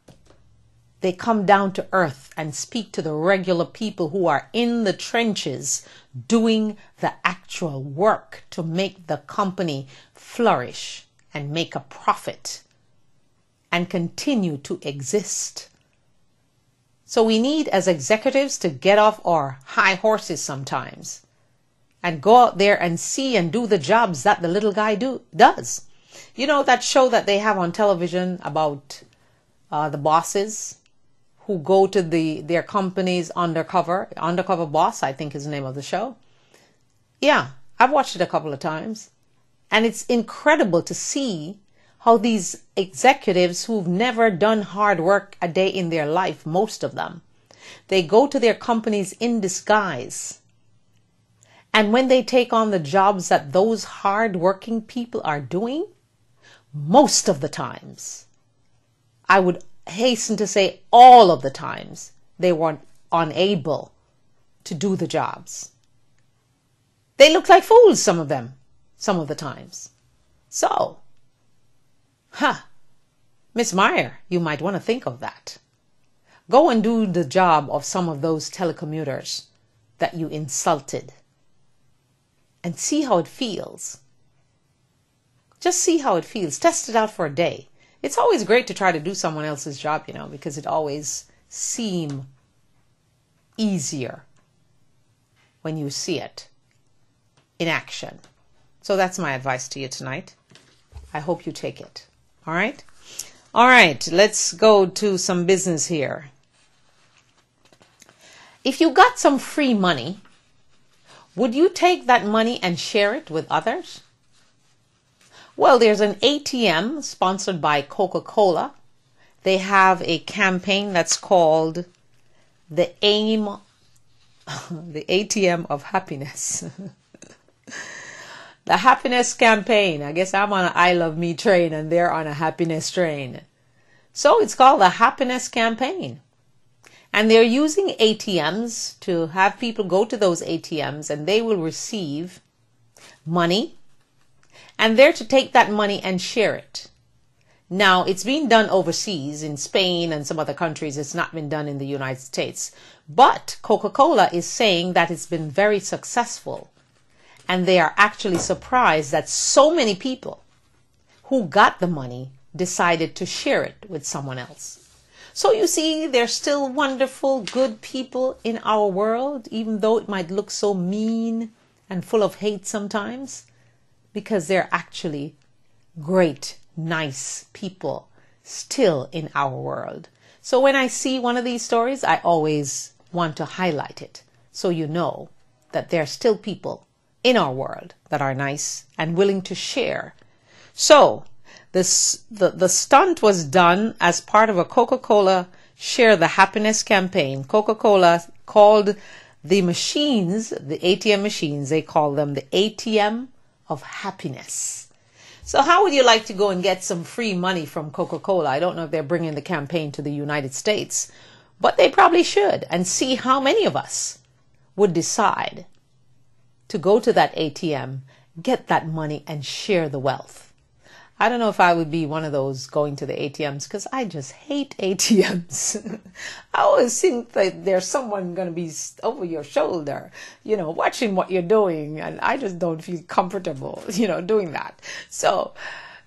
they come down to earth and speak to the regular people who are in the trenches doing the actual work to make the company flourish and make a profit and continue to exist. So we need, as executives, to get off our high horses sometimes and go out there and see and do the jobs that the little guy does. That show that they have on television about the bosses who go to their company's undercover boss, I think is the name of the show. Yeah, I've watched it a couple of times. And it's incredible to see how these executives who've never done hard work a day in their life, most of them, they go to their companies in disguise. And when they take on the jobs that those hard-working people are doing, most of the times, I would hasten to say all of the times, they were unable to do the jobs. They look like fools, some of them, some of the times. So, Miss Meyer, you might want to think of that. Go and do the job of some of those telecommuters that you insulted and see how it feels. Just see how it feels. Test it out for a day. It's always great to try to do someone else's job, because it always seems easier when you see it in action. So that's my advice to you tonight. I hope you take it. All right? All right, let's go to some business here. If you got some free money, would you take that money and share it with others? Well, there's an ATM sponsored by Coca-Cola. They have a campaign that's called the ATM of Happiness. The happiness campaign. I guess I'm on an I Love Me train and they're on a happiness train. So it's called the happiness campaign. And they're using ATMs to have people go to those ATMs and they will receive money. And they're to take that money and share it. Now, it's being done overseas in Spain and some other countries. It's not been done in the United States. But Coca-Cola is saying that it's been very successful. And they are actually surprised that so many people who got the money decided to share it with someone else. So you see, there's still wonderful, good people in our world, even though it might look so mean and full of hate sometimes, because they're actually great, nice people still in our world. So when I see one of these stories, I always want to highlight it so you know that there are still people in our world that are nice and willing to share. So the stunt was done as part of a Coca-Cola Share the Happiness campaign. Coca-Cola called the machines, the ATM machines, they call them the ATM of happiness. So how would you like to go and get some free money from Coca-Cola? I don't know if they're bringing the campaign to the United States, but they probably should, and see how many of us would decide to go to that ATM, get that money, and share the wealth. I don't know if I would be one of those going to the ATMs because I just hate ATMs. I always think that there's someone going to be over your shoulder, watching what you're doing. And I just don't feel comfortable, doing that. So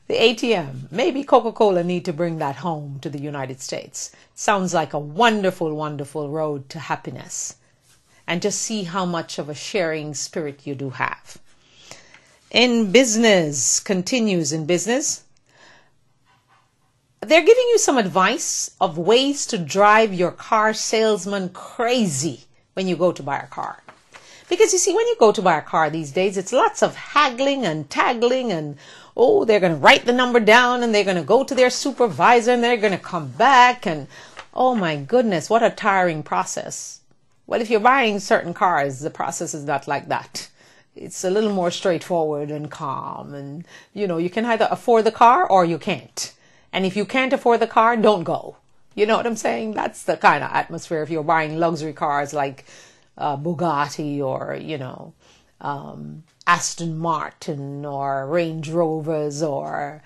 the ATM, maybe Coca-Cola need to bring that home to the United States. Sounds like a wonderful, wonderful road to happiness. And just see how much of a sharing spirit you do have. In business, continues in business, they're giving you some advice of ways to drive your car salesman crazy when you go to buy a car. Because you see, when you go to buy a car these days, it's lots of haggling and taggling and, they're going to write the number down and they're going to go to their supervisor and they're going to come back and, oh my goodness, what a tiring process. Well, if you're buying certain cars, the process is not like that. It's a little more straightforward and calm. And, you can either afford the car or you can't. And if you can't afford the car, don't go. You know what I'm saying? That's the kind of atmosphere if you're buying luxury cars like Bugatti or, Aston Martin or Range Rovers or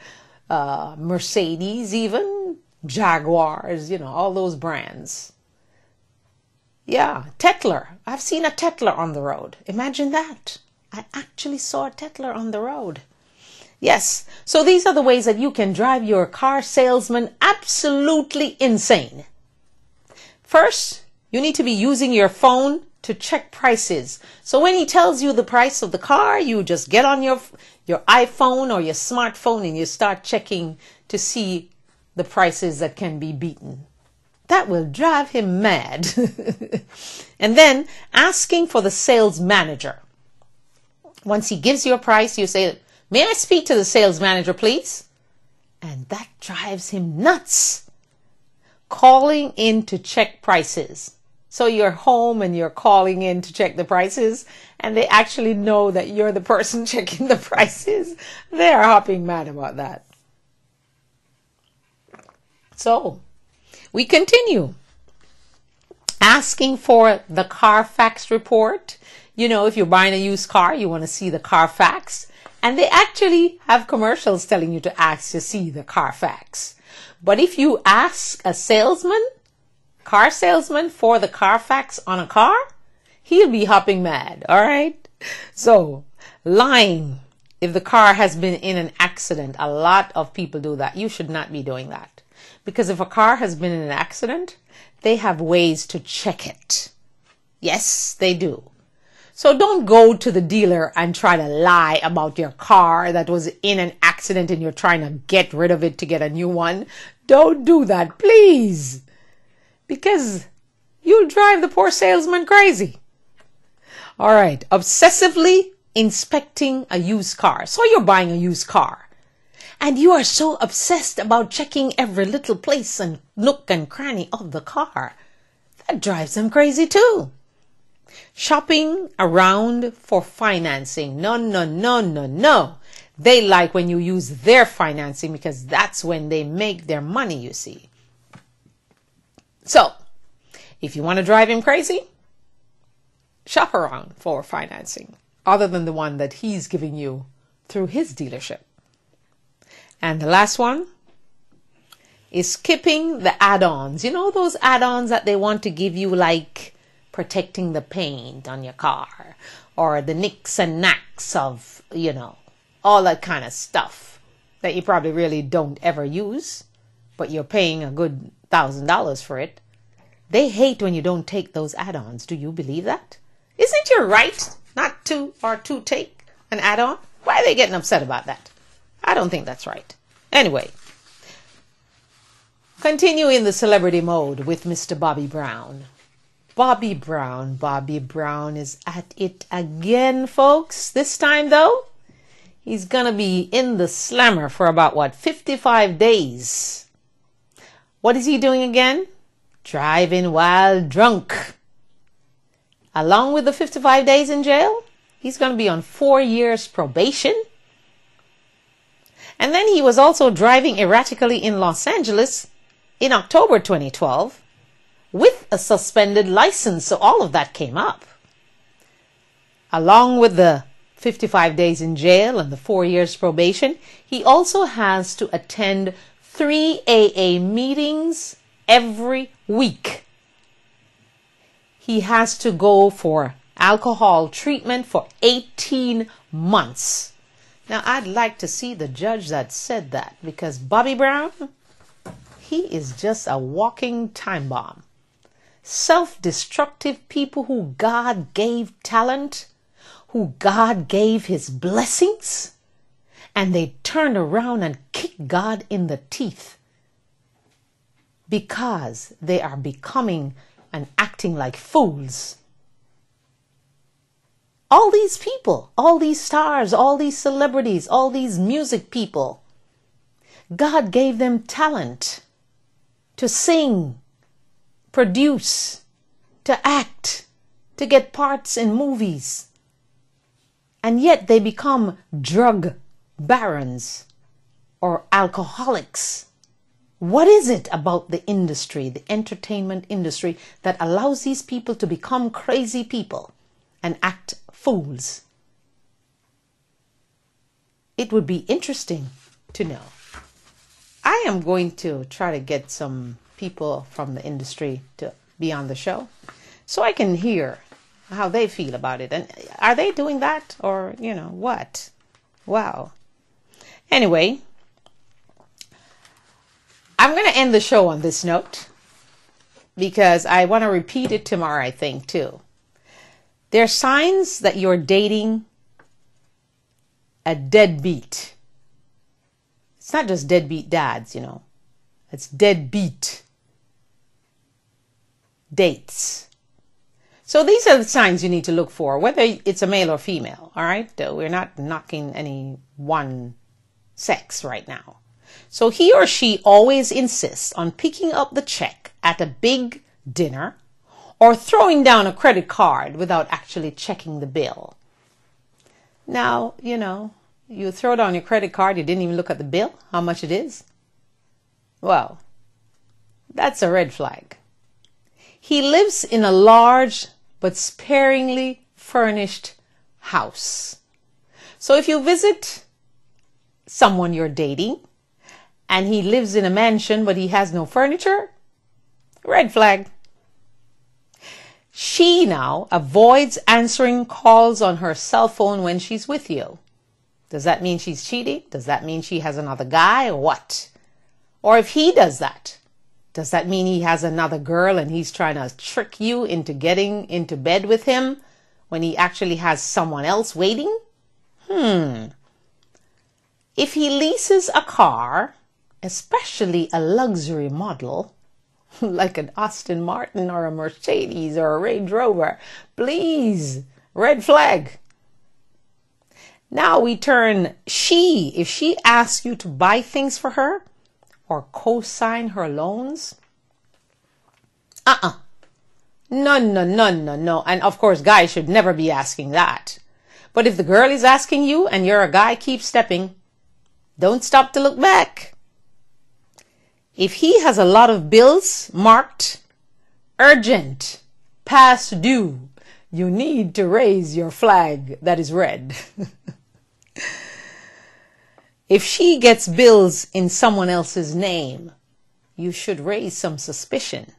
Mercedes, even Jaguars, all those brands. Yeah, Tetler. I've seen a Tetler on the road. Imagine that. I actually saw a Tetler on the road. Yes, so these are the ways that you can drive your car salesman absolutely insane. First, you need to be using your phone to check prices. So when he tells you the price of the car, you just get on your iPhone or your smartphone and you start checking to see the prices that can be beaten. That will drive him mad. And then asking for the sales manager. Once he gives you a price, you say, "May I speak to the sales manager, please?" And that drives him nuts. Calling in to check prices. So you're home and you're calling in to check the prices, and they actually know that you're the person checking the prices. They are hopping mad about that. So we continue. Asking for the Carfax report. If you're buying a used car, you want to see the Carfax. And they actually have commercials telling you to ask to see the Carfax. But if you ask a car salesman for the Carfax on a car, he'll be hopping mad, all right? So, lying. If the car has been in an accident, a lot of people do that. You should not be doing that. Because if a car has been in an accident, they have ways to check it. Yes, they do. So don't go to the dealer and try to lie about your car that was in an accident and you're trying to get rid of it to get a new one. Don't do that, please. Because you'll drive the poor salesman crazy. All right. Obsessively inspecting a used car. So you're buying a used car. And you are so obsessed about checking every little place and nook and cranny of the car. That drives them crazy too. Shopping around for financing. No, no, no, no, no. They like when you use their financing because that's when they make their money, you see. So, if you want to drive him crazy, shop around for financing other than the one that he's giving you through his dealership. And the last one is skipping the add-ons. You know those add-ons that they want to give you, like protecting the paint on your car or the nicks and knacks of, all that kind of stuff that you probably really don't ever use, but you're paying a good $1,000 for it. They hate when you don't take those add-ons. Do you believe that? Isn't your right not to take an add-on? Why are they getting upset about that? I don't think that's right. Anyway, continue in the celebrity mode with Mr. Bobby Brown. Bobby Brown is at it again, folks. This time, though, he's going to be in the slammer for about, 55 days. What is he doing again? Driving while drunk. Along with the 55 days in jail, he's going to be on 4 years probation. And then he was also driving erratically in Los Angeles in October 2012 with a suspended license. So all of that came up. Along with the 55 days in jail and the 4 years probation, he also has to attend 3 AA meetings every week. He has to go for alcohol treatment for 18 months. Now, I'd like to see the judge that said that, because Bobby Brown, he is just a walking time bomb. Self-destructive people who God gave talent, who God gave his blessings, and they turn around and kick God in the teeth because they are becoming and acting like fools. All these people, all these stars, all these celebrities, all these music people, God gave them talent to sing, produce, to act, to get parts in movies. And yet they become drug barons or alcoholics. What is it about the industry, the entertainment industry, that allows these people to become crazy people and act fools? It would be interesting to know. I am going to try to get some people from the industry to be on the show so I can hear how they feel about it. And are they doing that, or, what? Wow. Anyway, I'm going to end the show on this note because I want to repeat it tomorrow, I think, too. There are signs that you're dating a deadbeat. It's not just deadbeat dads, It's deadbeat dates. So these are the signs you need to look for, whether it's a male or female, all right? We're not knocking any one sex right now. So he or she always insists on picking up the check at a big dinner or throwing down a credit card without actually checking the bill. Now, you throw down your credit card, you didn't even look at the bill, how much it is. Well, that's a red flag. He lives in a large but sparingly furnished house. So if you visit someone you're dating and he lives in a mansion but he has no furniture, red flag. She now avoids answering calls on her cell phone when she's with you. Does that mean she's cheating? Does that mean she has another guy, or what? Or if he does that, does that mean he has another girl and he's trying to trick you into getting into bed with him when he actually has someone else waiting? If he leases a car, especially a luxury model, like an Aston Martin or a Mercedes or a Range Rover, please, red flag. Now we turn she. If she asks you to buy things for her or co-sign her loans, No, no, no, no, no. And of course, guys should never be asking that. But if the girl is asking you and you're a guy, keep stepping. Don't stop to look back. If he has a lot of bills marked urgent, past due, you need to raise your flag that is red. If she gets bills in someone else's name, you should raise some suspicion.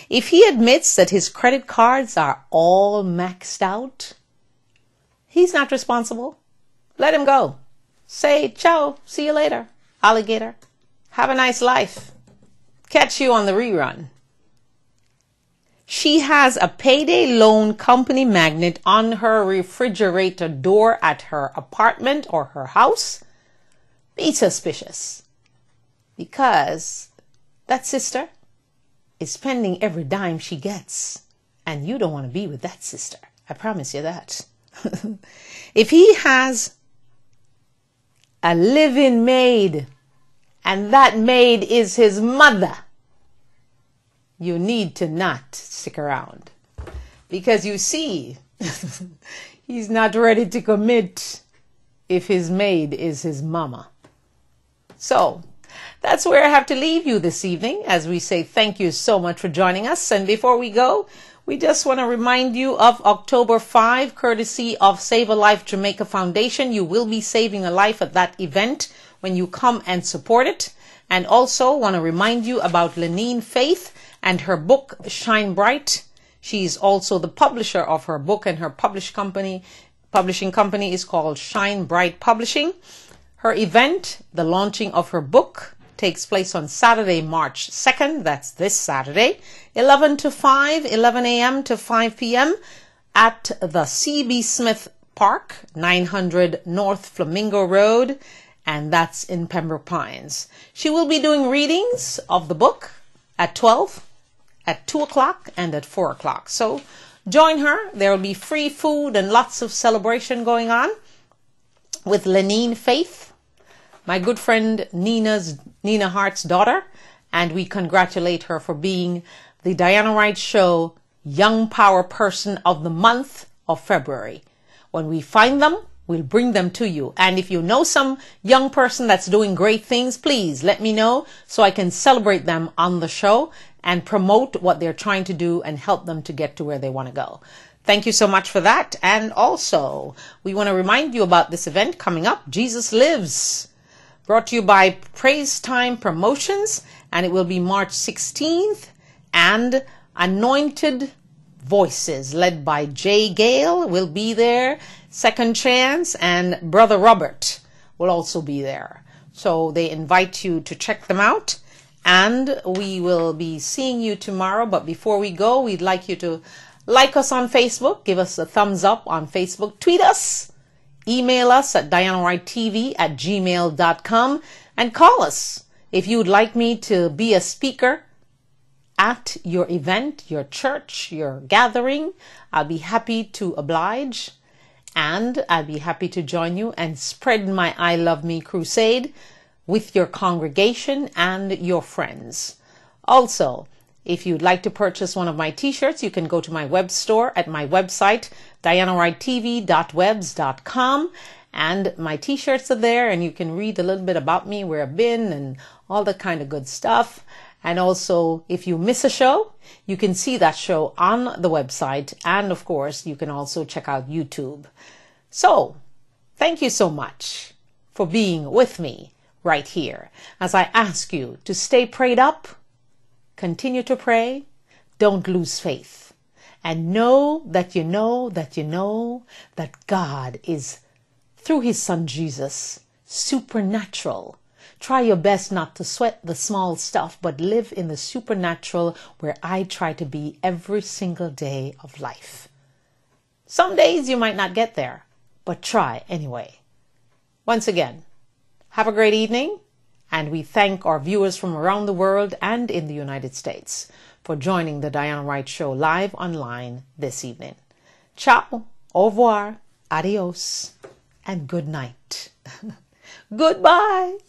If he admits that his credit cards are all maxed out, he's not responsible. Let him go. Say, ciao, see you later, alligator. Have a nice life. Catch you on the rerun. She has a payday loan company magnet on her refrigerator door at her apartment or her house. Be suspicious, because that sister is spending every dime she gets, and you don't want to be with that sister. I promise you that. If he has a live-in maid, and that maid is his mother, you need to not stick around. Because you see, he's not ready to commit if his maid is his mama. So that's where I have to leave you this evening, as we say thank you so much for joining us. And before we go, we just want to remind you of October 5, courtesy of Save a Life Jamaica Foundation. You will be saving a life at that event when you come and support it. And also want to remind you about Lenine Faith and her book, Shine Bright. She's also the publisher of her book, and her publishing company is called Shine Bright Publishing. Her event, the launching of her book, takes place on Saturday, March 2nd. That's this Saturday, 11 a.m. to 5 p.m. at the C.B. Smith Park, 900 North Flamingo Road, and that's in Pembroke Pines. She will be doing readings of the book at 12, at 2 o'clock, and at 4 o'clock. So join her. There will be free food and lots of celebration going on with Lenine Faith, my good friend Nina Hart's daughter, and we congratulate her for being the Diana Wright Show Young Power Person of the month of February. When we find them, we'll bring them to you. And if you know some young person that's doing great things, please let me know so I can celebrate them on the show and promote what they're trying to do and help them to get to where they want to go. Thank you so much for that. And also, we want to remind you about this event coming up, Jesus Lives, brought to you by Praise Time Promotions, and it will be March 16th, and Anointed Voices, led by Jay Gale, will be there. Second Chance and Brother Robert will also be there. So they invite you to check them out, and we will be seeing you tomorrow. But before we go, we'd like you to like us on Facebook, give us a thumbs up on Facebook, tweet us, email us at dianawrighttv@gmail.com, and call us if you would like me to be a speaker at your event, your church, your gathering. I'll be happy to oblige, and I'll be happy to join you and spread my I Love Me crusade with your congregation and your friends. Also, if you'd like to purchase one of my t-shirts, you can go to my web store at my website, dianawrighttv.webs.com, and my t-shirts are there, and you can read a little bit about me, where I've been, and all that kind of good stuff. And also, if you miss a show, you can see that show on the website, and of course, you can also check out YouTube. So, thank you so much for being with me right here as I ask you to stay prayed up. Continue to pray. Don't lose faith. And know that you know that you know that God is, through his son Jesus, supernatural. Try your best not to sweat the small stuff, but live in the supernatural, where I try to be every single day of life. Some days you might not get there, but try anyway. Once again, have a great evening. And we thank our viewers from around the world and in the United States for joining the Diana Wright Show live online this evening. Ciao, au revoir, adios, and good night. Goodbye.